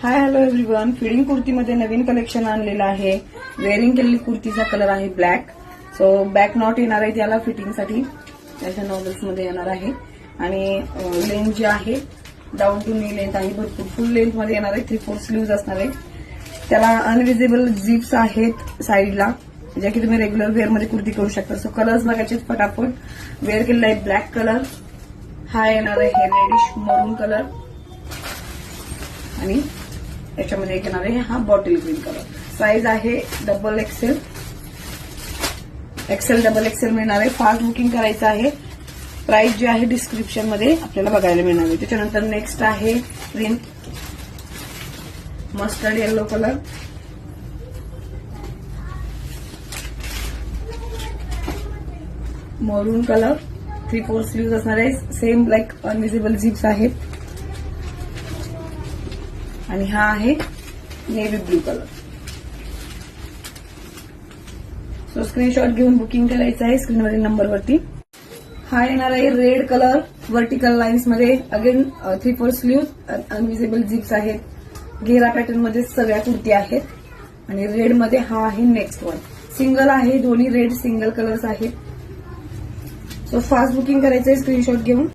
Hi hello everyone. Feeding कुर्तीमध्ये नवीन collection आणलेलं आहे. Wearing केलेली कुर्तीचा कलर आहे ब्लॅक. सो बॅक नॉट येणार आहे त्याला फिटिंगसाठी, त्याच्या नॉवेल्स मध्ये येणार आहे. आणि लेंथ जी आहे डाऊन टू नी लेंथ आहे, भरपूर फुल लेंथ मध्ये येणार आहे. 3/4 स्लीव्ज असणार आहे. त्याला अनविजिबल जिप्स आहेत साईडला, ज्या की तुम्ही रेग्युलर वेअर मध्ये कुर्ती करू शकता. सो कलर्स बघायचे फटाफट. वेअर केलेला आहे ब्लॅक कलर, हा येणार आहे रेडिश मरून कलर, आणि याच्यामध्ये एक येणार आहे हा बॉटल ग्रीन कलर. साईज आहे XXL. डबल एक्सेल मिळणार आहे. फास्ट बुकिंग करायचं आहे. प्राइस जी आहे डिस्क्रिप्शन मध्ये आपल्याला बघायला मिळणार आहे. त्याच्यानंतर नेक्स्ट आहे प्रिंट मस्टर्ड येलो कलर, मरून कलर, 3/4 स्लीव्ज असणार आहे. सेम लाईक अनविजिबल जिप्स आहेत. आणि हा आहे navy blue colour. So screenshot घेऊन बुकिंग करायचं आहे स्क्रीनवरील नंबरवरती. हा येणार आहे रेड कलर, व्हर्टिकल लाईन्स मध्ये. अगेन 3/4 स्लीव्ह, अनविजिबल जिप्स आहेत. घेरा पॅटर्न मध्ये सगळ्या कुर्ती आहेत. आणि रेड मध्ये हा आहे नेक्स्ट वन. सिंगल आहे, दोन्ही रेड सिंगल कलर्स आहेत. सो फास्ट बुकिंग करायचं आहे स्क्रीनशॉट घेऊन.